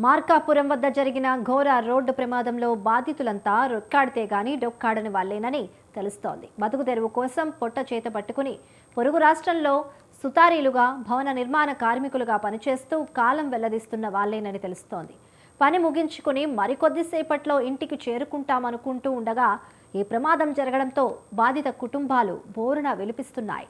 మార్కాపురం వద్ద జరిగిన ఘోర రోడ్డు ప్రమాదంలో బాధితులంతా రొక్కాడితే గాని డొక్కాడని వాళ్లేనని తెలుస్తోంది. బతుకు తెరువు కోసం పొట్ట చేత పట్టుకుని పొరుగు రాష్ట్రంలో సుతారీలుగా భవన నిర్మాణ కార్మికులుగా పనిచేస్తూ కాలం వెల్లదీస్తున్న వాళ్లేనని తెలుస్తోంది. పని ముగించుకుని మరికొద్దిసేపట్లో ఇంటికి చేరుకుంటామనుకుంటూ ఉండగా ఈ ప్రమాదం జరగడంతో బాధిత కుటుంబాలు బోరున విలపిస్తున్నాయి.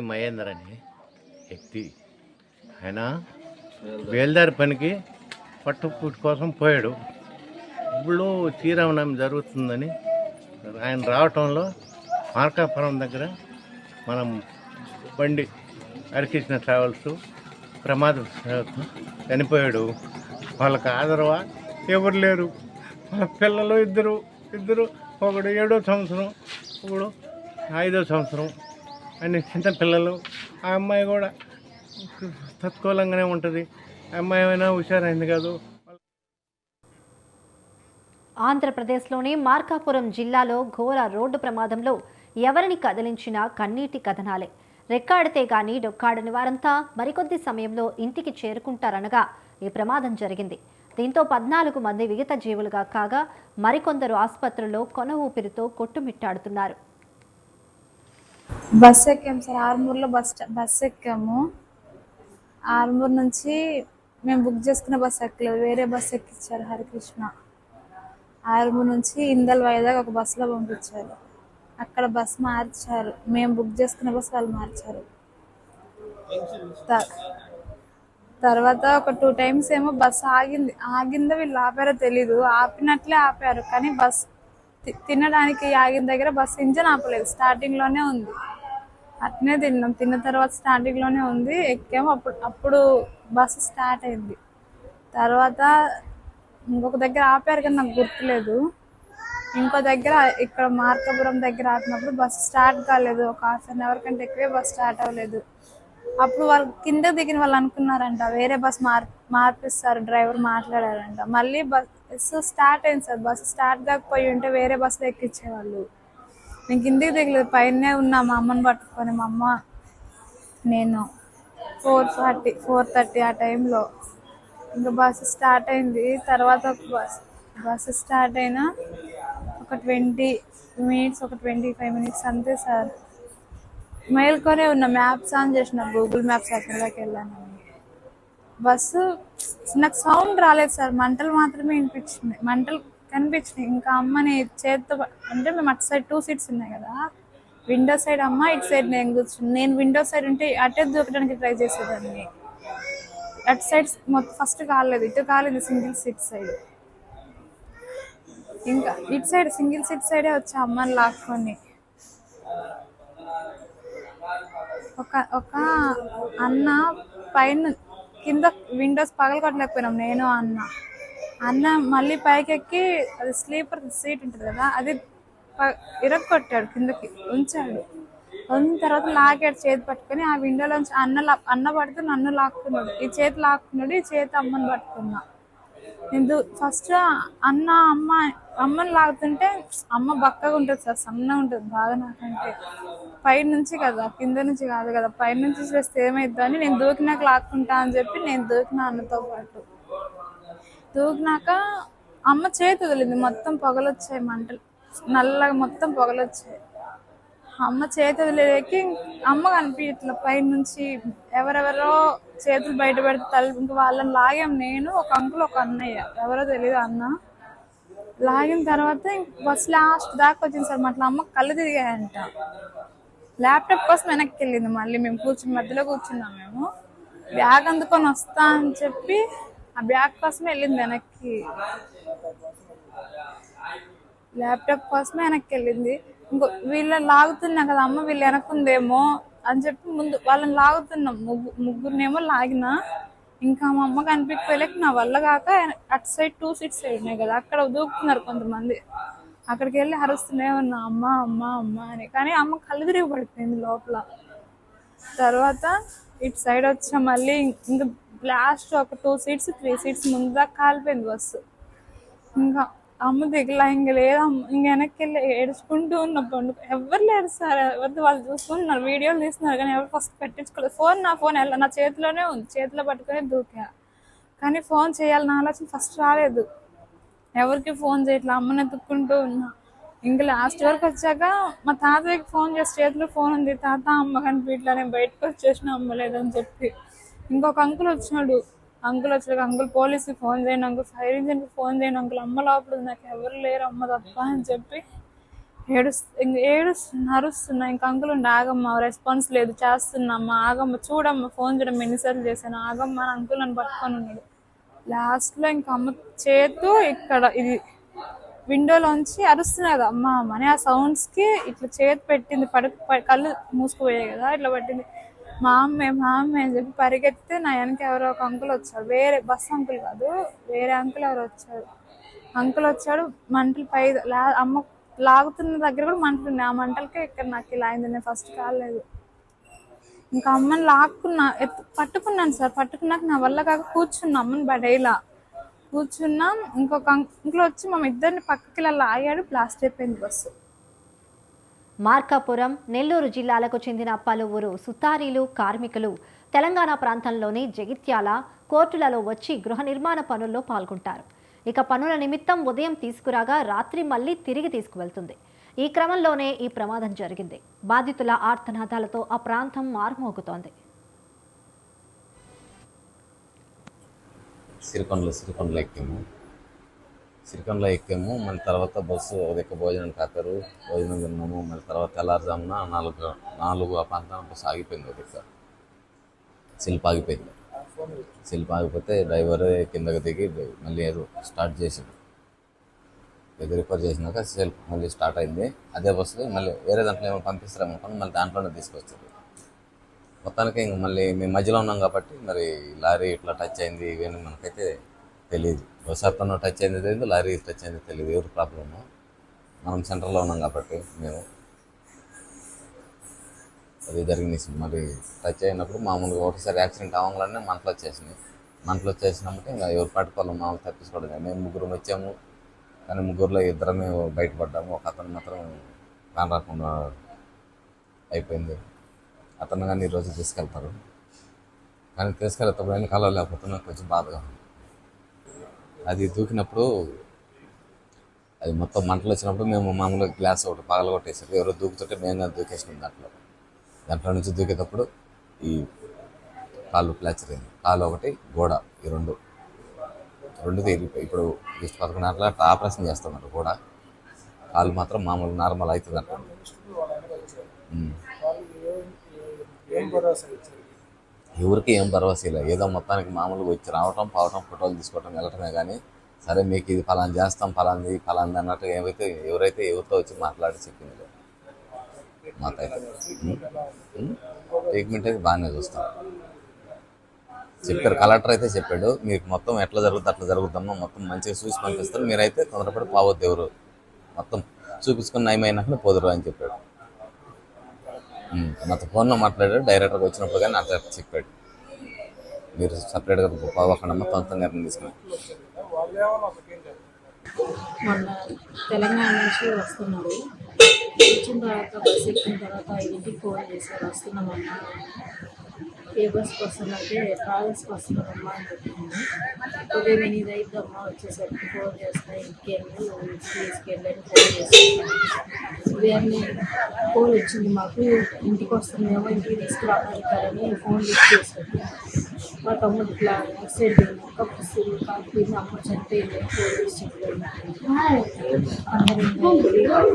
మహేందర్ అని వ్యక్తి ఆయన బేల్దారి పనికి పట్టుపుట్టు కోసం పోయాడు. ఇప్పుడు శ్రీరామనవమి జరుగుతుందని ఆయన రావటంలో మార్కాపురం దగ్గర మనం బండి హరికృష్ణ ట్రావెల్స్ ప్రమాదం చనిపోయాడు. వాళ్ళకి ఆదరవా ఎవరు లేరు. వాళ్ళ పిల్లలు ఇద్దరు ఒకడు 7వ సంవత్సరం, ఒకడు 5వ సంవత్సరం అని చిన్న పిల్లలు. ఆ అమ్మాయి కూడా తత్కూలంగానే ఉంటుంది. ఆ అమ్మాయి ఏమైనా హుషారైంది కాదు. ఆంధ్రప్రదేశ్లోని మార్కాపురం జిల్లాలో ఘోర రోడ్డు ప్రమాదంలో ఎవరిని కదిలించినా కన్నీటి కథనాలే. రెక్కాడితే గాని డొక్కాడని వారంతా మరికొద్ది సమయంలో ఇంటికి చేరుకుంటారనగా ఈ ప్రమాదం జరిగింది. దీంతో 14 మంది విగత జీవులుగా కాగా మరికొందరు ఆసుపత్రుల్లో కొన ఊపిరితో కొట్టుమిట్టాడుతున్నారు. బస్ ఎక్కాము సార్. ఆర్మూర్లో బస్ ఎక్కాము. ఆర్మూర్ నుంచి మేము బుక్ చేసుకున్న బస్ ఎక్కలేదు, వేరే బస్ ఎక్కించారు హరికృష్ణ. ఆర్మూర్ నుంచి ఇందల్ వైజాగ్ ఒక బస్సులో పంపించారు. అక్కడ బస్ మార్చారు. మేము బుక్ చేసుకున్న బస్ వాళ్ళు మార్చారు. తర్వాత ఒక 2 టైమ్స్ ఏమో బస్ ఆగిందో వీళ్ళు ఆపారో తెలీదు. ఆపినట్లే ఆపారు, కానీ బస్ తినడానికి ఆగిన దగ్గర బస్ ఇంజన్ ఆపలేదు. స్టార్టింగ్లోనే ఉంది. అట్నే తిన్నాం. తిన్న తర్వాత స్టార్టింగ్లోనే ఉంది. ఎక్కాము. అప్పుడు బస్సు స్టార్ట్ అయింది. తర్వాత ఇంకొక దగ్గర ఆపారు కానీ నాకు గుర్తులేదు. ఇంకో దగ్గర ఇక్కడ మార్కాపురం దగ్గర ఆపినప్పుడు బస్సు స్టార్ట్ కాలేదు. ఒక ½ కంటే ఎక్కువే బస్ స్టార్ట్ అవ్వలేదు. అప్పుడు వాళ్ళు కింద దిగిన వాళ్ళు అనుకున్నారంట వేరే బస్ మార్పిస్తారు, డ్రైవర్ మాట్లాడారంట. మళ్ళీ బస్సు స్టార్ట్ అయింది సార్. బస్సు స్టార్ట్ కాకపోయి ఉంటే వేరే బస్సులో ఎక్కించేవాళ్ళు. నేను కిందికి దిగలేదు, పైనే ఉన్నా మా అమ్మని పట్టుకొని. మా అమ్మ నేను 4:30 ఆ టైంలో ఇంకా బస్సు స్టార్ట్ అయింది. తర్వాత బస్సు స్టార్ట్ అయినా ఒక 20 మినిట్స్, ఒక 25 మినిట్స్ అంతే సార్. మేల్కొనే ఉన్న మ్యాప్స్ ఆన్ చేసిన, గూగుల్ మ్యాప్స్ అక్కడ దాకా వెళ్ళాను. బస్సు నాకు సౌండ్ రాలేదు సార్, మంటలు మాత్రమే వినిపించింది. మంటలు కనిపించినాయి. ఇంకా అమ్మని చేతితో, అంటే మేము అటు సైడ్ 2 సీట్స్ ఉన్నాయి కదా, విండో సైడ్ అమ్మ, ఇటు సైడ్ నేను కూర్చుని. నేను విండో సైడ్ ఉంటే అటే దూకడానికి ట్రై చేసేదాన్ని. అటు సైడ్ మొత్తం ఫస్ట్ కాలేదు, ఇటు కాలేదు, సింగిల్ సీట్ సైడ్. ఇంకా ఇటు సైడ్ సింగిల్ సీట్ సైడే వచ్చా అమ్మని లాక్కొని. ఒక అన్న పైన కింద విండోస్ పగలగొట్టలేకపోయినాం, నేను అన్న మళ్ళీ పైకి ఎక్కి, అది స్లీపర్ సీట్ ఉంటుంది కదా, అది ఇరగొట్టాడు, కిందకి ఉంచాడు. ఉన్న తర్వాత లాగాడు చేతి పట్టుకొని. ఆ విండోలోంచి అన్న పడితే నన్ను లాక్కున్నాడు. ఈ చేతి లాక్కున్నాడు, ఈ చేతి అమ్మని పట్టుకున్నా. నేను ఫస్ట్ అమ్మని లాగుతుంటే, అమ్మ బక్కగా ఉంటుంది సార్, సన్నగా ఉంటుంది బాగా. నాకంటే పైన నుంచి కదా, కింద నుంచి కాదు కదా, పైన నుంచి చేస్తే ఏమైద్దా అని నేను దూకినాక లాక్కుంటా అని చెప్పి నేను దూకినా అన్నతో పాటు. దూకినాక అమ్మ చేతి వదిలింది, మొత్తం పొగలొచ్చాయి, మంటలు నల్లగా మొత్తం పొగలొచ్చాయి. అమ్మ చేతి వదిలేకి అమ్మ కనిపించట్ల. పైన నుంచి ఎవరెవరో చేతులు బయట పెడితే తల్లి, ఇంక వాళ్ళని లాగాం. నేను, ఒక అంకుల్, ఒక అన్నయ్య, ఎవరో తెలియదు అన్న. లాగిన తర్వాత బస్ లాస్ట్ దాకా వచ్చింది సార్. అట్లా అమ్మ కళ్ళు తిరిగాయంట. ల్యాప్టాప్ కోసం వెనక్కి వెళ్ళింది. మళ్ళీ మేము మధ్యలో కూర్చున్నాం. మేము బ్యాగ్ అందుకొని వస్తా అని చెప్పి ఆ బ్యాగ్ కోసమే వెళ్ళింది వెనక్కి. ల్యాప్టాప్ కోసమే వెనక్కి వెళ్ళింది. ఇంకో వీళ్ళని లాగుతున్నా కదా, అమ్మ వీళ్ళు వెనక్కుందేమో అని చెప్పి ముందు వాళ్ళని లాగుతున్నాం. ముగ్గురినేమో లాగినా, ఇంకా మా అమ్మ కనిపించలేక నా వల్ల కాక అటు సైడ్ 2 సీట్స్ ఉన్నాయి కదా, అక్కడ దూకుతున్నారు కొంతమంది. అక్కడికి వెళ్ళి అరుస్తూనే ఉన్నా అమ్మ అమ్మ అమ్మ అని. కానీ అమ్మ కళ్ళు తిరిగి పడిపోయింది లోపల. తర్వాత ఇటు సైడ్ వచ్చా మళ్ళీ. ఇంకా లాస్ట్ ఒక 2 సీట్స్ 3 సీట్స్ ముందు దాకా కాలిపోయింది బస్సు. ఇంకా అమ్మ దిగలా, ఇంక లేదా. ఇంక వెనక్కి వెళ్ళి ఏడుచుకుంటూ ఉన్న పండు. ఎవరు లేరు సార్, ఎవరిది వాళ్ళు చూసుకుంటున్నారు, వీడియోలు తీస్తున్నారు, కానీ ఎవరు ఫస్ట్ పెట్టించుకోలేదు. నా ఫోన్ నా చేతిలోనే ఉంది, చేతిలో పట్టుకుని దూకా. కానీ ఫోన్ చేయాలని ఆలోచన ఫస్ట్ రాలేదు. ఎవరికి ఫోన్ చేయట్లా, అమ్మని ఎత్తుక్కుంటూ ఉన్నా. ఇంకా లాస్ట్ వరకు వచ్చాక మా తాతయ్యకి ఫోన్ చేసి చేతిలో ఫోన్ ఉంది, తాత అమ్మ కనిపించట్లా, నేను బయటకు వచ్చేసిన అమ్మ లేదని చెప్పి. ఇంకొక అంకుల్ వచ్చాడు. వచ్చాక అంకుల్ పోలీసుకి ఫోన్ చేయండి అంకుల్, ఫైర్ ఇంజిన్కి ఫోన్ చేయండి అంకుల్, అమ్మ లోపల నాకు ఎవరు లేరు అమ్మ తప్ప అని చెప్పి ఏడుస్తున్నా అరుస్తున్నా. ఇంకా అంకుల్ ఉండి ఆగమ్మ, రెస్పాన్స్ లేదు, చేస్తున్నామ్మా ఆగమ్మ, చూడమ్మ ఫోన్ చూడమ్మ ఎన్నిసార్లు చేశాను ఆగమ్మ అని అంకుల్ నన్ను పట్టుకొని ఉన్నాడు. లాస్ట్లో ఇంకా అమ్మ చేతు ఇక్కడ ఇది విండోలోంచి అరుస్తున్నాయి కదా అమ్మ అమ్మ అని, ఆ సౌండ్స్కి ఇట్లా చేతి పెట్టింది, కళ్ళు మూసుకుపోయాయి కదా, ఇట్లా పట్టింది. మా అమ్మే అని చెప్పి పరిగెత్తితే నా వెనక ఎవరో ఒక అంకుల్ వచ్చాడు. వేరే బస్ అంకుల్ కాదు, వేరే అంకుల్ ఎవరు వచ్చాడు. వచ్చాడు మంటలు పై అమ్మ లాగుతున్న దగ్గర కూడా మంటలు ఉన్నాయి. ఆ మంటలకే ఇక్కడ నాకు ఇలా అయింది. నేను ఫస్ట్ కాలేదు. ఇంకా అమ్మని లాక్కున్నా, పట్టుకున్నాను సార్. పట్టుకున్నాక నా వల్ల కాక కూర్చున్నా, అమ్మని బడేలా కూర్చున్నాం. ఇంకొక అంకుల్ వచ్చి మా ఇద్దరిని పక్కకి ఇలా లాగాడు, బ్లాస్ట్ అయిపోయింది బస్సు. మార్కాపురం, నెల్లూరు జిల్లాలకు చెందిన పలువురు సుతారీలు, కార్మికులు తెలంగాణ ప్రాంతంలోని జగిత్యాల కోర్టులలో వచ్చి గృహ నిర్మాణ పనుల్లో పాల్గొంటారు. ఇక పనుల నిమిత్తం ఉదయం తీసుకురాగా రాత్రి మళ్లీ తిరిగి తీసుకువెళ్తుంది. ఈ క్రమంలోనే ఈ ప్రమాదం జరిగింది. బాధితుల ఆర్తనాదాలతో ఆ ప్రాంతం మారుమోగుతోంది. సిరికొండలో ఎక్కాము. మళ్ళీ తర్వాత బస్సు ఉదయం భోజనం కాపారు, భోజనం తిన్నాము. మళ్ళీ తర్వాత తెల్లారుజామున 4 ఆ ప్రాంతానికి బస్సు ఆగిపోయింది. ఉదయం సెల్ఫ్ ఆగిపోయింది. సెల్ఫ్ ఆగిపోతే డ్రైవర్ కిందకి దిగి మళ్ళీ ఏదో స్టార్ట్ చేసాడు. ఏదో రిపేర్ చేసినాక సెల్ఫ్ మళ్ళీ స్టార్ట్ అయింది. అదే బస్సులో మళ్ళీ వేరే దాంట్లో ఏమో పంపిస్తారేమనుకోని మళ్ళీ దాంట్లోనే తీసుకొచ్చారు. మొత్తానికి ఇంక మళ్ళీ మేము మధ్యలో ఉన్నాం కాబట్టి మరి లారీ ఇట్లా టచ్ అయింది ఇవన్నీ మనకైతే తెలియదు. బస్ అతను టచ్ అయింది తెలియదు, లారీ టచ్ అయింది తెలియదు, ఎవరు ప్రాబ్లము. మనం సెంటర్లో ఉన్నాం కాబట్టి మేము అది జరిగింది. మరి టచ్ అయినప్పుడు మామూలుగా ఒకసారి యాక్సిడెంట్ అవ్వగానే మంటలు వచ్చేసినప్పుడు ఇంకా ఎవరు పట్టుకోవాలి మామూలు తప్పించుకోవడం. మేము 3 వచ్చాము, కానీ 3లో 2 బయటపడ్డాము. ఒక అతను మాత్రం కాని రాకుండా అయిపోయింది. అతను కానీ ఈరోజు తీసుకెళ్తారు, కానీ తీసుకెళ్తారు కానీ కలవలేకపోతే నాకు కొంచెం బాధగా ఉంది. అది దూకినప్పుడు అది మొత్తం మంటలు వచ్చినప్పుడు మేము మామూలుగా గ్లాస్ ఒకటి పగలగొట్టేసారు. ఎవరో దూకుతుంటే మేము కానీ దూకేసినాం. దాంట్లో నుంచి దూకేటప్పుడు ఈ కాలు ఫ్రాక్చర్ అయింది. కాలు ఒకటి, గోడ, ఈ రెండు తిరిగిపోయి ఇప్పుడు జస్ట్ 11 గంటల ఆపరేషన్ చేస్తున్నారు. కూడా కాలు మాత్రం మామూలు నార్మల్ అవుతుంది అంట. ఎవరికి ఏం భరోసా లేదు. ఏదో మొత్తానికి మామూలుగా వచ్చి రావటం, పోవటం, ఫోటోలు తీసుకోవటం, వెళ్ళటమే. కానీ సరే మీకు ఇది ఫలానా చేస్తాం, ఫలాంది అన్నట్టు ఎవరైతే ఎవరితో వచ్చి మాట్లాడి చెప్పింది లేదు. మాకైతే ట్రీట్మెంట్ అయితే బాగానే చూస్తాం చెప్పారు. కలెక్టర్ అయితే చెప్పాడు, మీకు మొత్తం ఎట్లా జరుగుతుంది అట్లా జరుగుతామో మొత్తం మంచిగా చూసి పంపిస్తారు, మీరైతే తొందరపడి పోవద్దు, ఎవరు మొత్తం చూపించుకుని నయమైనాకనే పోదురు అని చెప్పాడు. నాతో ఫోన్లో మాట్లాడాడు. డైరెక్టర్గా వచ్చినప్పుడు కానీ అట్లా చెప్పాడు, మీరు సపరేట్గా పోవకుండా మొత్తం గారిని తీసుకుని. మొన్న తెలంగాణ నుంచి వస్తున్నారు. వచ్చిన తర్వాత బస్ ఎక్కిన తర్వాత 5ంటికి ఫోన్ చేశారు, వస్తున్నామమ్మా. ఏ బస్కి వస్తున్నట్టే ట్రావెల్స్కి వస్తున్నామమ్మా అని చెప్పింది. ఉదయం 8 అయిద్దమ్మా వచ్చేసరికి ఫోన్ చేస్తా, ఇంటికి వెళ్ళి తీసుకెళ్ళని ఫోన్ చేస్తాను. ఉదయాన్నే ఫోన్ వచ్చింది మాకు, ఇంటికి వస్తుందేమో, ఇంటికి తీసుకురావాలని ఫోన్ లిఫ్ట్ చేశారు. మా తమ్ముడు ఇట్లా యాక్సిడెంట్ అయింది, బస్సు కాకపోయింది, అమ్మ చనిపోయింది ఫోన్ చేసి చెప్పారు. అందరూ వెళ్ళాము.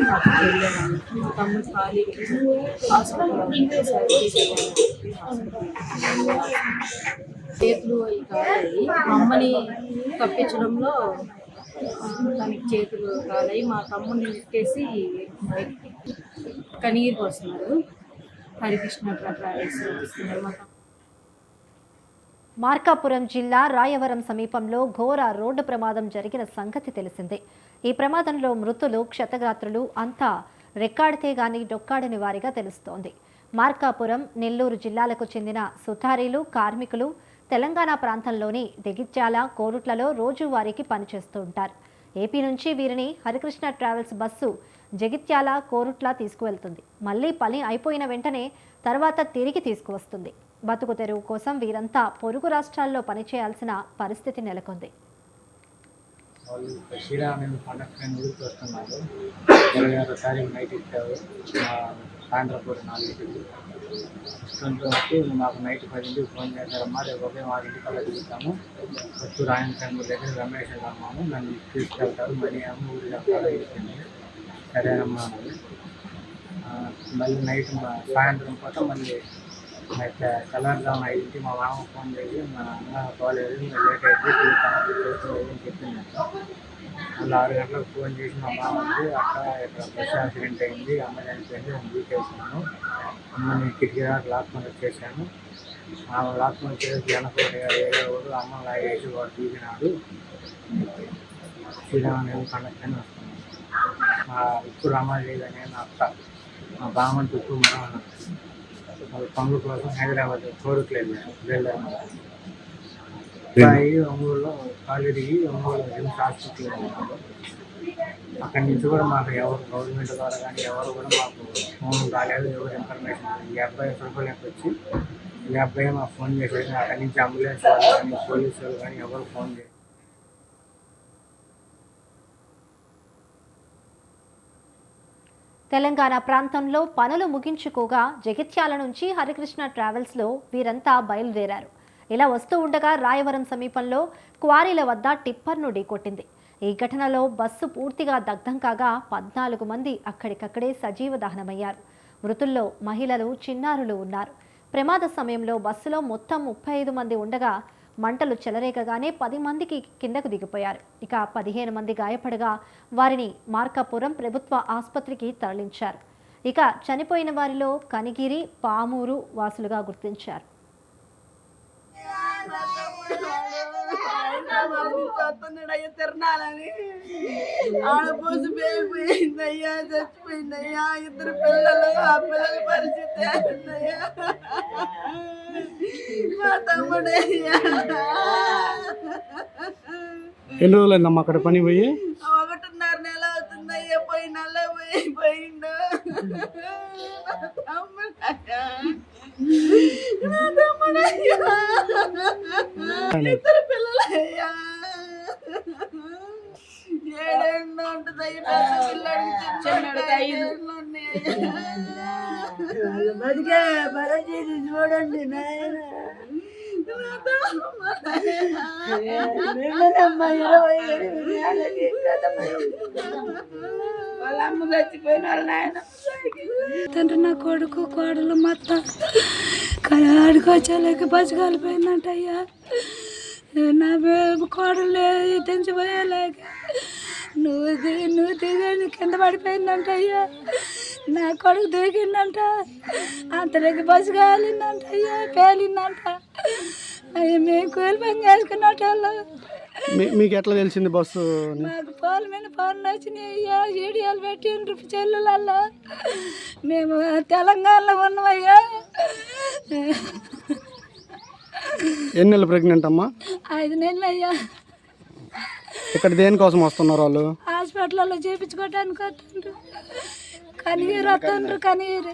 మా తమ్ముడు ఖాళీ చేతులు కాలాయి. మా అమ్మని తప్పించడంలో తనకి చేతులు కాలాయి. మా తమ్ముడిని నెట్టేసి కనీరు వస్తున్నారు. హరికృష్ణ ట్రావెల్స్ వస్తున్నారు. మా మార్కాపురం జిల్లా రాయవరం సమీపంలో ఘోర రోడ్డు ప్రమాదం జరిగిన సంగతి తెలిసిందే. ఈ ప్రమాదంలో మృతులు క్షతగాత్రులు అంతా రెక్కాడితే గాని డొక్కాడని వారిగా తెలుస్తోంది. మార్కాపురం, నెల్లూరు జిల్లాలకు చెందిన సుతారీలు, కార్మికులు తెలంగాణ ప్రాంతంలోని జగిత్యాల, కోరుట్లలో రోజువారీకి పనిచేస్తూ ఉంటారు. ఏపీ నుంచి వీరిని హరికృష్ణ ట్రావెల్స్ బస్సు జగిత్యాల, కోరుట్ల తీసుకువెళ్తుంది. మళ్ళీ పని అయిపోయిన వెంటనే తర్వాత తిరిగి తీసుకువస్తుంది. బతుకు తెరువు కోసం వీరంతా పొరుగు రాష్ట్రాల్లో పనిచేయాల్సిన పరిస్థితి నెలకొంది. వాళ్ళు శ్రీరామనవమి పండగ ఊరికి వస్తున్నారు. 26వ తారీఖు నైట్ ఇచ్చారు. సాయంత్రం పూట 4కి వస్తుంటే మాకు నైట్ 10కి ఫోన్ చేశారమ్మా, రేపు ఉదయం 6 దిగుతాము, కొత్తూరు ఆయన టెంపుల్ దగ్గర రమేష్ అమ్మాము నన్ను తీసుకెళ్తారు, మనీ అమ్మ ఊరికి వెళ్తారు అయిపోయింది. సరేనమ్మా అని మళ్ళీ నైట్ సాయంత్రం పూట మళ్ళీ తెల్లారుజామున 5కి మా మామ ఫోన్ చేసి మా అన్న పోలేదు, లేట్ అయిపోయి అని చెప్పిందంట. మళ్ళీ 6 గంటలకు ఫోన్ చేసి మా మామకి అక్కడ ఇక్కడ బస్ యాక్సిడెంట్ అయింది, అమ్మ చనిపోయింది, దూకేసాను, అమ్మని కిటికీ దాకా లాక్కొని వచ్చేసాను. ఆమె లాక్కొని వచ్చేసి వెనకోటి ఏడోడు అమ్మ లాగేసి వాడు దూకినాడు. శ్రీరామనవమి పండగని వస్తున్నాను. ఇప్పుడు అమ్మ లేదని నా అక్క మా బామ్మని ఇప్పుడు పనుల కోసం హైదరాబాద్ కోరుట్లేదు వెళ్ళాము. ఒంగోలులో కాలు తిరిగి ఒంగోలు రిమ్స్ హాస్పిటల్ ఉన్నాము. అక్కడి నుంచి కూడా మాకు ఎవరు గవర్నమెంట్ ద్వారా కానీ ఎవరు కూడా మాకు ఫోన్ రాలేదు, ఎవరు ఇన్ఫర్మేషన్. ఈ అబ్బాయి సులభలేక వచ్చి ఈ అబ్బాయి మాకు ఫోన్ చేసేది. అక్కడి నుంచి అంబులెన్స్ వాళ్ళు కానీ పోలీసు వాళ్ళు కానీ ఎవరు ఫోన్ చేసి తెలంగాణ ప్రాంతంలో పనులు ముగించుకోగా జగిత్యాల నుంచి హరికృష్ణ ట్రావెల్స్లో వీరంతా బయలుదేరారు. ఇలా వస్తూ ఉండగా రాయవరం సమీపంలో క్వారీల వద్ద టిప్పర్ను ఢీకొట్టింది. ఈ ఘటనలో బస్సు పూర్తిగా దగ్ధం కాగా 14 మంది అక్కడికక్కడే సజీవ దహనమయ్యారు. మృతుల్లో మహిళలు, చిన్నారులు ఉన్నారు. ప్రమాద సమయంలో బస్సులో మొత్తం 35 మంది ఉండగా మంటలు చెలరేగగానే 10 మందికి కిందకు దిగిపోయారు. ఇక 15 మంది గాయపడగా వారిని మార్కాపురం ప్రభుత్వ ఆసుపత్రికి తరలించారు. ఇక చనిపోయిన వారిలో కనిగిరి, పామూరు వాసులుగా గుర్తించారు. తిరణాలని ఆడపోసి పోయిపోయిందయ్యా, చచ్చిపోయిందయ్యా. 2 పిల్లలు, ఆ పిల్లల పరిస్థితి అయ్యా. మా తమ్ముడయ్యా. ఎన్ని రోజులైందమ్మా అక్కడ పని పోయి? 1.5 నెల అవుతుందయ్యా. పోయిండు. నా తమ్ముడయ్యా. 2 పిల్లలయ్యా. 7 ఏళ్ళు ఉంటుందయ్యా. పెద్ద పిల్లడికి చిన్నడికి 5 ఏళ్ళు ఉన్నాయ్యా. బతికే పరిస్థితి చూడండి నాయన. వాళ్ళ అమ్మ చచ్చిపోయిన వాళ్ళ నాయన తండ్రి, నా కొడుకు, కోడలు మొత్తం ఆడుకోవచ్చాలేక బస్సు కాలిపోయిందంట అయ్యా. నా కోడలు తెంచిపోయేలేక నువ్వు దిగని కింద పడిపోయిందంట అయ్యా. నా కొడుకు దూకిందంట, అంతలోకి బస్సు కాలిందంట అయ్యా, పేలిందంట. అయ్యా మేము కూలి పని చేసుకున్నట్టు మీకు ఎట్లా తెలిసింది బస్సు? మాకు ఫోన్ మీద ఫోన్ వచ్చినాయి అయ్యా, వీడియోలు పెట్టిండ్రు చెల్లులలో. మేము తెలంగాణలో ఉన్నామయ్యా. ఎన్ని నెలలు ప్రెగ్నెంట్ అమ్మా? 5 నెలలు అయ్యా. ఇక్కడ దేనికోసం వస్తున్నారు వాళ్ళు? హాస్పిటల్లో చేయించుకోవటానికి వస్తుండ్రు. కనీరు వస్తుండ్రు, కనీరు.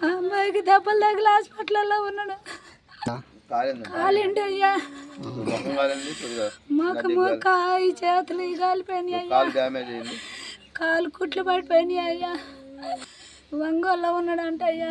అమ్మాయికి దెబ్బలు తగిలి హాస్పిటల్లో ఉన్నాడు. కాలిండి అయ్యా. ముఖము, కాయి, చేతులు కాలిపోయినాయి అయ్యా. కాలు కుట్లు పడిపోయినాయి అయ్యా. ఒంగోల్లో ఉన్నాడంట అయ్యా.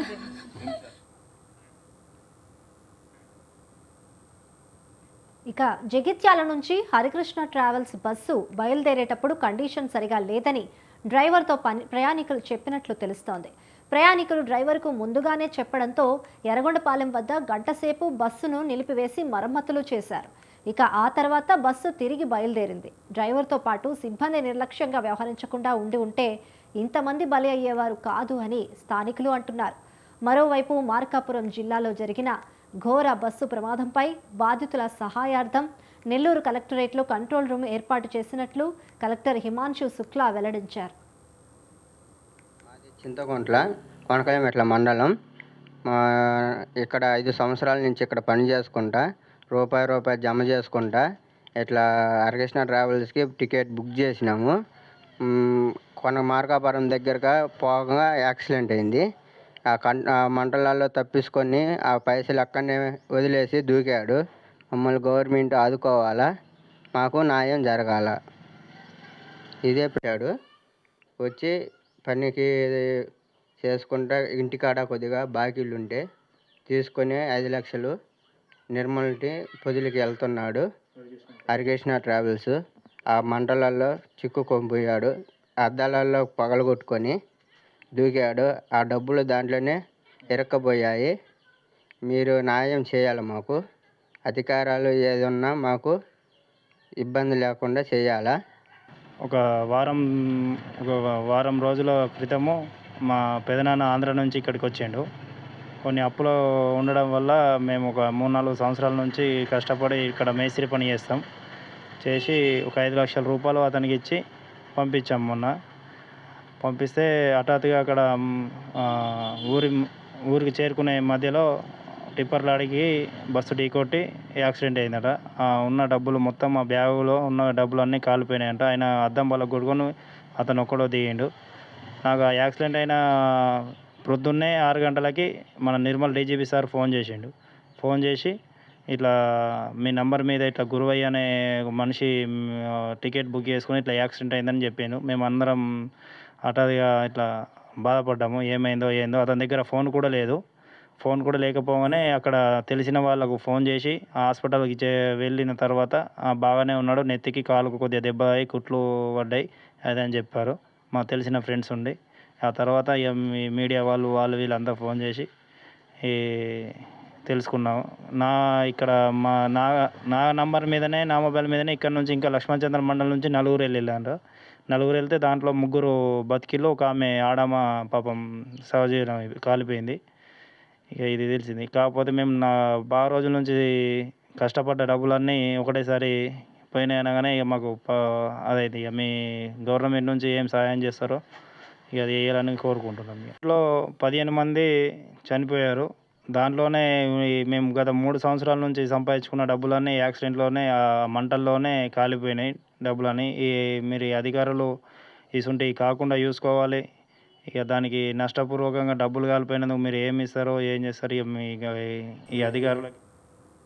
ఇక జగిత్యాల నుంచి హరికృష్ణ ట్రావెల్స్ బస్సు బయలుదేరేటప్పుడు కండిషన్ సరిగా లేదని డ్రైవర్తో ప్రయాణికులు చెప్పినట్లు తెలుస్తోంది. ప్రయాణికులు డ్రైవర్కు ముందుగానే చెప్పడంతో ఎర్రగొండపాలెం వద్ద గంటసేపు బస్సును నిలిపివేసి మరమ్మతులు చేశారు. ఇక ఆ తర్వాత బస్సు తిరిగి బయలుదేరింది. డ్రైవర్తో పాటు సిబ్బంది నిర్లక్ష్యంగా వ్యవహరించకుండా ఉండి ఉంటే ఇంతమంది బలి అయ్యేవారు కాదు అని స్థానికులు అంటున్నారు. మరోవైపు మార్కాపురం జిల్లాలో జరిగిన ఘోర బస్సు ప్రమాదంపై బాధితుల సహాయార్థం నెల్లూరు కలెక్టరేట్లో కంట్రోల్ రూమ్ ఏర్పాటు చేసినట్లు కలెక్టర్ హిమాంశు శుక్లా వెల్లడించారు. చింతకుంట్ల కొనకాయమెట్ల మండలం. ఇక్కడ 5 సంవత్సరాల నుంచి ఇక్కడ పని చేసుకుంటా రూపాయి జమ చేసుకుంటా ఇట్లా హరికృష్ణ ట్రావెల్స్కి టికెట్ బుక్ చేసినాము. మార్కాపురం దగ్గరగా పోగా యాక్సిడెంట్ అయింది. ఆ మంటలలో తప్పించుకొని ఆ పైసలు అక్కడనే వదిలేసి దూకాడు. మమ్మల్ని గవర్నమెంట్ ఆదుకోవాలా, మాకు న్యాయం జరగాల. ఇదే పెట్టాడు. వచ్చి పనికి చేసుకుంటా ఇంటికాడ కొద్దిగా బాకీలు ఉంటే తీసుకొని 5 లక్షలు నిర్మల్కి పొదిలికి వెళ్తున్నాడు. హరికృష్ణ ట్రావెల్స్ ఆ మంటలలో చిక్కుకొని అద్దాలలో పగలగొట్టుకొని దూకాడు. ఆ డబ్బులు దాంట్లోనే ఇరక్కపోయాయి. మీరు న్యాయం చేయాలి. మాకు అధికారాలు ఏదన్నా మాకు ఇబ్బంది లేకుండా చేయాలా. ఒక వారం రోజుల క్రితము మా పెదనాన్న ఆంధ్ర నుంచి ఇక్కడికి వచ్చిండు. కొన్ని అప్పులు ఉండడం వల్ల మేము ఒక 3-4 సంవత్సరాల నుంచి కష్టపడి ఇక్కడ మేస్త్రి పని చేస్తాం. చేసి ఒక 5 లక్షల రూపాయలు అతనికి ఇచ్చి పంపించాం. మొన్న పంపిస్తే హఠాత్తుగా అక్కడ ఊరికి చేరుకునే మధ్యలో టిప్పర్ లారీకి బస్సు ఢీకొట్టి యాక్సిడెంట్ అయిందట. ఉన్న డబ్బులు మొత్తం ఆ బ్యాగులో ఉన్న డబ్బులు అన్నీ కాలిపోయినాయంట. ఆయన అద్దం వల్ల కొడుకొని అతను ఒక్కడో దిగిండు. నాకు ఆ యాక్సిడెంట్ అయిన ప్రొద్దున్నే 6 గంటలకి మన నిర్మల్ డీజీపీ సార్ ఫోన్ చేసి ఇట్లా మీ నంబర్ మీద ఇట్లా గురువయ్య అనే మనిషి టికెట్ బుక్ చేసుకుని ఇట్లా యాక్సిడెంట్ అయిందని చెప్పాను. మేము అందరం హఠాత్తుగా ఇట్లా బాధపడ్డాము. ఏమైందో అతని దగ్గర ఫోన్ కూడా లేదు. ఫోన్ కూడా లేకపోగానే అక్కడ తెలిసిన వాళ్ళకు ఫోన్ చేసి హాస్పిటల్కి వెళ్ళిన తర్వాత బాగానే ఉన్నాడు. నెత్తికి కాలుకు కొద్దిగా దెబ్బ అయ్యి కుట్లు పడ్డాయి అదని చెప్పారు మా తెలిసిన ఫ్రెండ్స్ ఉండి. ఆ తర్వాత మీడియా వాళ్ళు వీళ్ళంతా ఫోన్ చేసి తెలుసుకున్నాము. నా నంబర్ మీదనే నా మొబైల్ మీదనే ఇక్కడ నుంచి ఇంకా లక్ష్మణచంద్ర మండలం నుంచి 4 వెళ్ళారు. 4 వెళ్తే దాంట్లో 3 బతికిళ్ళు, ఒక ఆమె ఆడమ పాపం సహజీవనం కాలిపోయింది. ఇక ఇది తెలిసింది. కాకపోతే మేము బాగా రోజుల నుంచి కష్టపడ్డ డబ్బులన్నీ ఒకటేసారి పోయినాయి అనగానే ఇక మాకు అదైతే ఇక మీ గవర్నమెంట్ నుంచి ఏం సహాయం చేస్తారో ఇక అది వేయాలని కోరుకుంటున్నాం. ఇంట్లో 15 మంది చనిపోయారు. దాంట్లోనే మేము గత 3 సంవత్సరాల నుంచి సంపాదించుకున్న డబ్బులన్నీ యాక్సిడెంట్లోనే ఆ మంటల్లోనే కాలిపోయినాయి డబ్బులని. మీరు అధికారులు ఇసుంటి కాకుండా చూసుకోవాలి. ఇక దానికి నష్టపూర్వకంగా డబ్బులు కాలిపోయినందుకు మీరు ఏమి ఇస్తారో ఏం చేస్తారో ఇక ఈ అధికారులకు